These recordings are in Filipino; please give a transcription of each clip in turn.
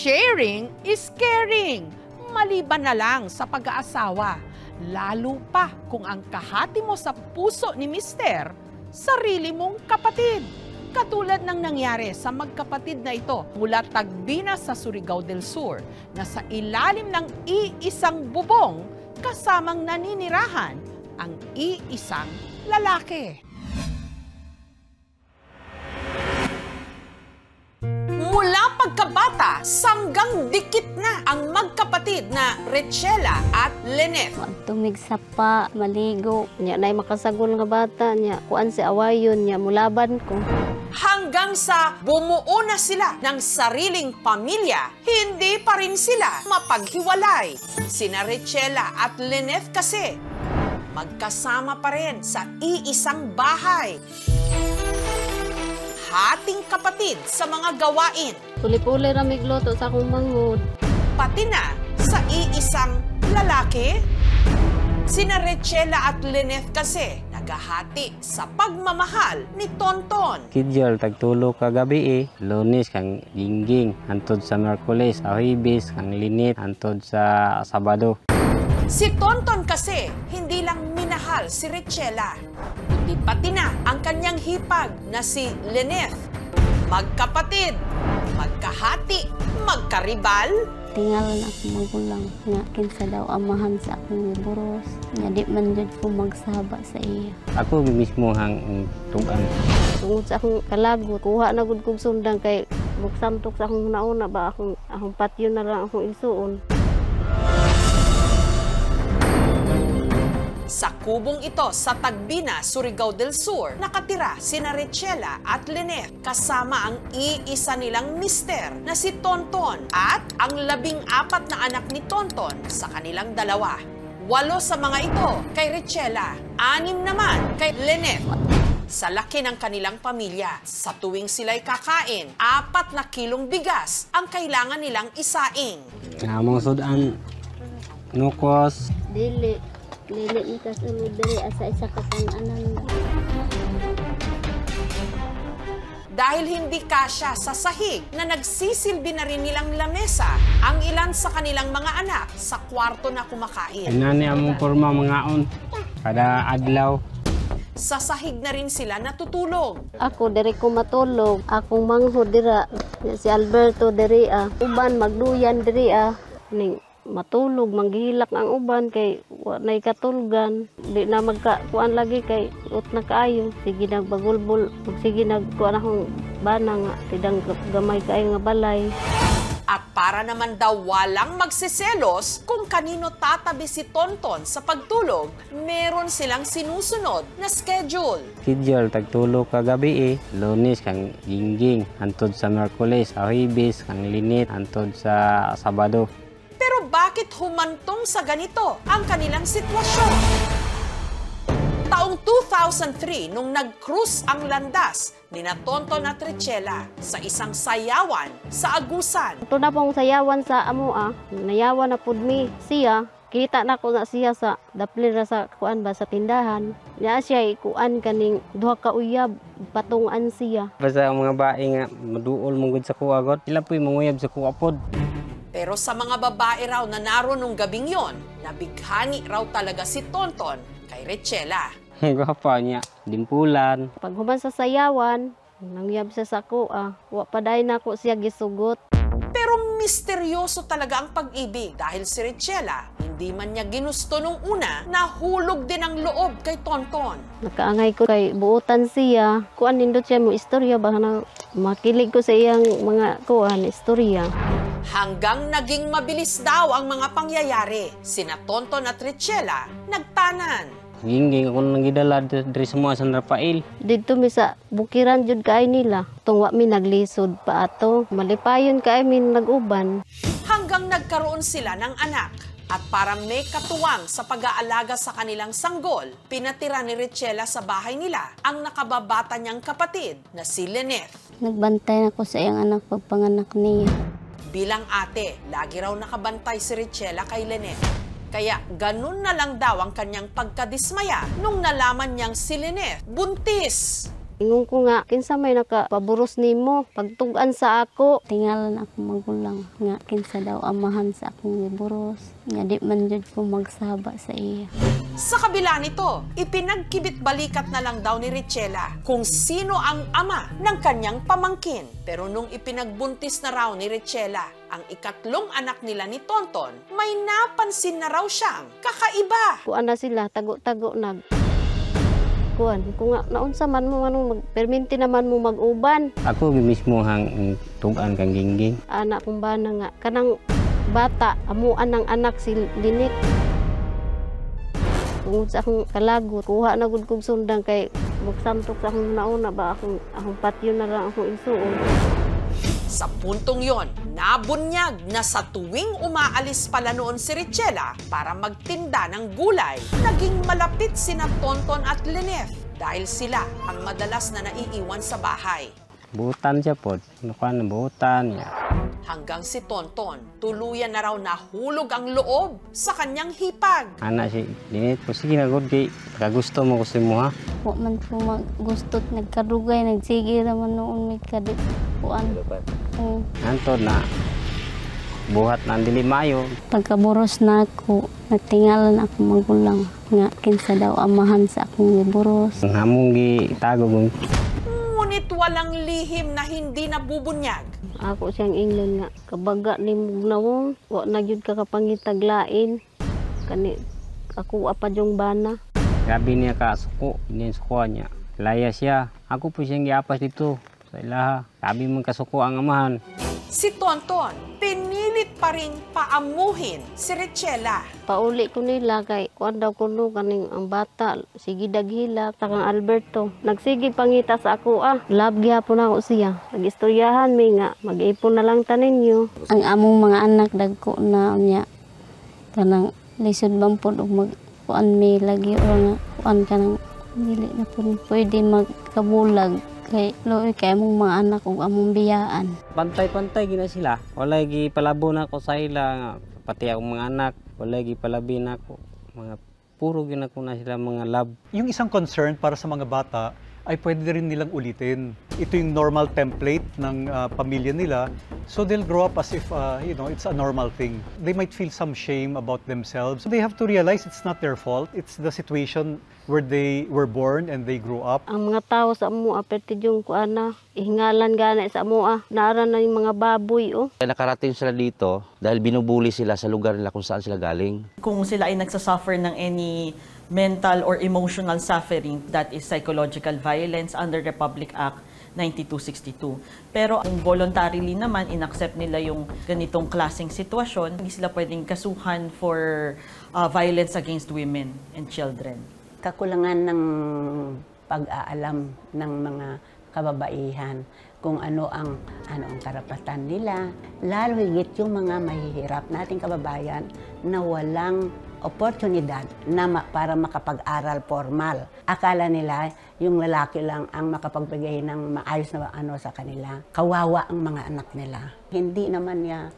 Sharing is caring. Maliban na lang sa pag-aasawa. Lalo pa kung ang kahati mo sa puso ni Mister, sarili mong kapatid. Katulad ng nangyari sa magkapatid na ito mula Tagbina sa Surigao del Sur na sa ilalim ng iisang bubong kasamang naninirahan ang iisang lalaki. Mula pagkabata, sanggang dikit na ang magkapatid na Richela at Lynette. Tumigsa pa, maligo, niya na makasagol nga bata, niya kuan si awayon, niya mulaban ko. Hanggang sa bumuo na sila ng sariling pamilya, hindi pa rin sila mapaghiwalay. Sina Richela at Lynette kasi magkasama pa rin sa iisang bahay. Hating kapatid sa mga gawain. Puli-puli ramig loto sa akong manghod. Pati na sa iisang lalaki. Sina Richela at Lynette kasi naghahati sa pagmamahal ni Tonton. Kidyol, tagtulo ka gabi Lunes kang Gingging, antod sa Merkules, sa Huwebes, kang Lynette, antod sa Sabado. Si Tonton kasi hindi lang minahal si Richela, kundi pati na ang kanyang hipag na si Lynette. Magkapatid, magkahati, magkaribal. Tingalan ako magulang nga kinsa daw amahan sa akong buros. Nga di man jud ko magsaba sa iya. Ako mismo hang tugan. Tungod sa akong kalagot, kuha na gud kog sundang kay mugsamtok sa akong nauna ba akong patyo na lang akong isuon. Sa kubong ito sa Tagbina, Surigao del Sur, nakatira sina Richela at Lynette kasama ang iisa nilang mister na si Tonton at ang 14 na anak ni Tonton sa kanilang dalawa. 8 sa mga ito kay Richela, 6 naman kay Lynette. Sa laki ng kanilang pamilya, sa tuwing sila'y kakain, 4 na kilong bigas ang kailangan nilang isaing. Among sudan, nukos. Dili. Lili ni kasunod diri asa isa ka anan. Dahil hindi kasya sa sahig na nagsisilbi na rin nilang lamesa ang ilan sa kanilang mga anak sa kwarto na kumakain. Inani among porma mangaon kada adlaw. Sa sahig na rin sila natutulog. Ako diri ko matulog, akong manghod dira si Alberto diri uban magluyan diri ning matulog, manghilak ang uban kay nay katulgan. Di na magkakuan lagi kay ut na kaayo. Sige nagbagulbol, sige nagkuan akong bana nga tidang gamay kaayo nga balay. At para naman daw walang magsiselos kung kanino tatabi si Tonton sa pagtulog, meron silang sinusunod na schedule. Kidyol, tagtulo ka gabi Lunes kang Gingging, antod sa Merkules, sa Huwebes, kang Lynette, antod sa Sabado. Pero bakit humantong sa ganito ang kanilang sitwasyon? Taong 2003 nung nag-cruise ang landas ni Tonton at Richela sa isang sayawan sa Agusan. Ito na pong sayawan sa amo nayawan na pud mi siya. Kita na ko na siya sa daplir sa kuan ba sa tindahan. Niya siya kuan kaning duha ka uyab patungan siya. Basta ang mga bae nga maduol mong gud sa kuagot, ila po'y manguyab sa kuapod. Pero sa mga babae raw na naroon nung gabing yon, nabighani raw talaga si Tonton kay Richela. Gwapa niya, dimpulan. Pag human sa sayawan, nangyab siya sa kuha. Wa pa dayon nako siya gisugot. Pero misteryoso talaga ang pag-ibig dahil si Richela, hindi man niya ginusto nung una, nahulog din ang loob kay Tonton. Nakaangay ko kay buutan siya. Kuan nindot siya mo istorya ba na makilig ko sa iyang mga kuan istorya. Hanggang naging mabilis daw ang mga pangyayari. Sina Tonton at Richela nagtanan. Gingging ako nang gidala diri sa mga San Rafael. Dito mi sa bukiran jud kay nila. Tungwa mi naglisod pa ato. Malipayon kay mi naguban. Hanggang nagkaroon sila ng anak. At para may katuwang sa pag-aalaga sa kanilang sanggol, pinatira ni Richela sa bahay nila ang nakababata niyang kapatid na si Lynette. Nagbantay na ko sa iyang anak pagpanganak niya. Bilang ate, lagi raw nakabantay si Richela kay Lynette. Kaya ganun na lang daw ang kanyang pagkadismaya nung nalaman niyang si Lynette buntis. Ingon ko nga, kinsa may nakapaburos nimo, pagtugan sa ako. Tingalan ako magulang nga kinsa daw amahan sa akong giburos. Nga di man jud ko magsaba sa iya. Sa kabila nito, ipinagkibit balikat na lang daw ni Richela kung sino ang ama ng kanyang pamangkin. Pero nung ipinagbuntis na raw ni Richela ang ikatlong anak nila ni Tonton, may napansin na raw siyang kakaiba. Kuan na sila, tago-tago nag. Kuan, kung nga naunsa man mo manong perminti naman mo mag-uban. Ako mismo hang tugan kang gingging. Anak kong bana nga, kanang bata, amuan ng anak si Linet. Tungod sa akong kalagot, kuha na gud kog sundang kay magsamtok sa akong nauna ba akong patio na lang akong isuon. Sa puntong yon, nabunyag na sa tuwing umaalis pala noon si Richela para magtinda ng gulay, naging malapit sina Tonton at Lynette dahil sila ang madalas na naiiwan sa bahay. Butan siya po. Nakuha na butan niya. Hanggang si Tonton, tuluyan na raw nahulog ang loob sa kanyang hipag. Anak si Linit po, sige na good kay kagusto mo ko si mo ha. Wa man ko magustot nagkarugay, nagsige naman noon may kadit kuan. Antod na buhat na ang dili mayo. Pagkaburos na ako, nagtingalan ako magulang nga kinsa daw amahan sa akong giburos. Ang hamong gitago kong Ngunit walang lihim na hindi nabubunyag. Ako siyang England nga, kabaga ni Mugnawong, wa na gyud ka kapangitaglain. Kani ako apa yung bana. grabe niya ka suko. Hindi suko niya. Laya siya. Ako po siyang giapas dito sa ilaha. Grabe mong kasuko ang amahan. Si Tonton, pinilit pa rin paamuhin si Richela. Pauli ko nila kay kuan daw kuno kaning ang bata, sige daghila sa kang Alberto. Nagsige pangita sa ako love gyapon ako siya. Nagistoryahan mi nga mag-ipon na lang tanin niyo. Ang among mga anak dagko na niya kanang lisod man pod og mag kuan mi lagi o nga kuan kanang dili na pud pwede magkabulag kay loy kay among mga anak ug among biyaan. Pantay-pantay gina sila. Wala gi palabo na ko sa ila nga pati akong mga anak. Wala gi palabi na ko. Mga puro gina ko na sila mga love. Yung isang concern para sa mga bata ay pwede rin nilang ulitin. Ito yung normal template ng pamilya nila. So they'll grow up as if, it's a normal thing. They might feel some shame about themselves. They have to realize it's not their fault. It's the situation where they were born and they grew up. Ang mga tao sa amo aperte yung kuana, ihingalan gana sa amo naara na yung mga baboy Nakarating sila dito dahil binubuli sila sa lugar nila kung saan sila galing. Kung sila ay nagsasuffer ng any mental or emotional suffering, that is psychological violence under Republic Act 9262. Pero kung voluntarily naman, inaccept nila yung ganitong klaseng sitwasyon, hindi sila pwedeng kasuhan for violence against women and children. Kakulangan ng pag-aalam ng mga kababaihan kung ano ang karapatan nila, lalo higit yung mga mahihirap nating kababayan na walang oportunidad na para makapag-aral formal. Akala nila yung lalaki lang ang makapagbigay ng maayos na sa kanila. Kawawa ang mga anak nila. Hindi naman niya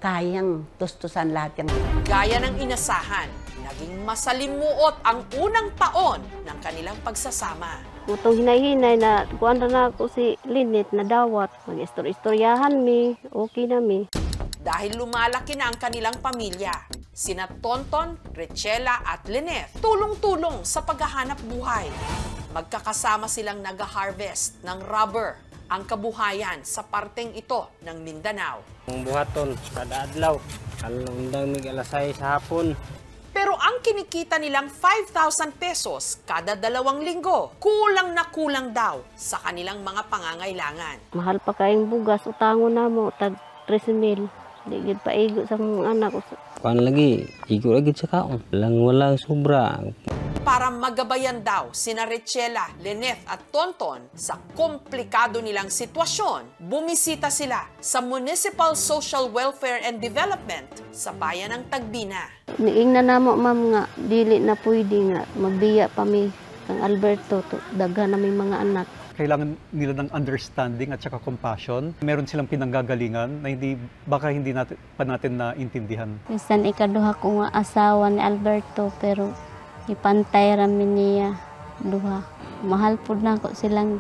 kayang tustusan lahat yung... Gaya ng inasahan, naging masalimuot ang unang taon ng kanilang pagsasama. Kutong hinay-hinay na kuan na ako si Lynette na dawat. Mag-istoryahan mi, okay na mi. Dahil lumalaki na ang kanilang pamilya, sina Tonton, Richela at Lynette tulong-tulong sa paghahanap buhay. Magkakasama silang nag-harvest ng rubber, ang kabuhayan sa parteng ito ng Mindanao. Ang buhaton kada adlaw. Alundang mig alasay sa hapon. Pero ang kinikita nilang 5,000 pesos kada 2 linggo, kulang na kulang daw sa kanilang mga pangangailangan. Mahal pa kayong bugas, utangon na mo, tag 13,000. Di gid paigo sa mga anak. Kuan lagi, igo lagi sa kaon. Walang sobra. Para magabayan daw sina Richela, Lynette at Tonton sa komplikado nilang sitwasyon, bumisita sila sa Municipal Social Welfare and Development sa bayan ng Tagbina. Niingnan na mo, ma'am, nga dili na pwede nga magbiya pa mi kang Alberto daghan na may mga anak. Kailangan nila ng understanding at saka compassion. Meron silang pinanggagalingan na baka hindi pa natin naintindihan. Minsan ikaduha ko nga asawa ni Alberto pero ipantay ramin niya duha. Mahal pud nako silang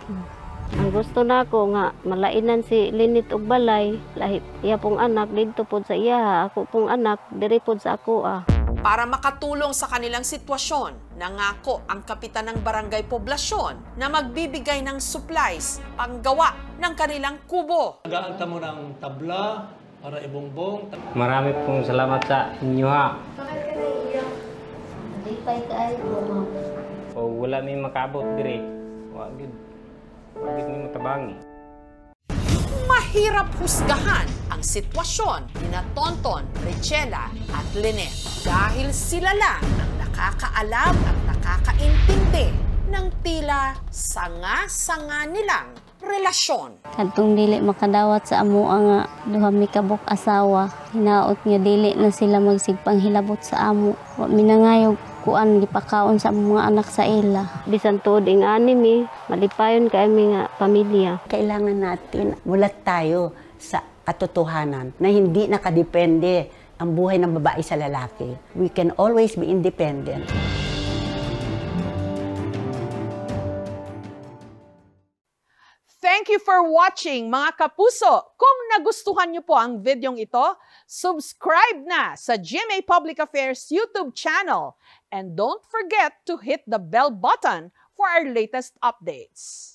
Ang gusto nako nga malainan si Linit og balay, lahi iya pong anak didto pod sa iya, ako pong anak diri pod sa ako Para makatulong sa kanilang sitwasyon, nangako ang kapitan ng barangay poblasyon na magbibigay ng supplies panggawa ng kanilang kubo. Nagaanta mo ng tabla para ibongbong. Marami pong salamat sa inyo ha. Lipay kaayo. O wala may makabot dire. Wag ni matabangi. Mahirap husgahan ang sitwasyon ni Tonton, Richela at Lynette dahil sila lang ang nakakaalam at nakakaintindi ng tila sanga-sanga nilang relasyon. Kadtong dili makadawat sa amo nga duha mi kabuk asawa. Hinaot nga dili na sila magsigpang hilabot sa amo. Wa minangayog kuan gipakaon sa mga anak sa ila. Bisan tuod ing anime, malipayon kami nga pamilya. Kailangan natin mulat tayo sa katotohanan na hindi nakadepende ang buhay ng babae sa lalaki. We can always be independent. Thank you for watching, mga kapuso. Kung nagustuhan niyo po ang videong ito, subscribe na sa GMA Public Affairs YouTube channel. And don't forget to hit the bell button for our latest updates.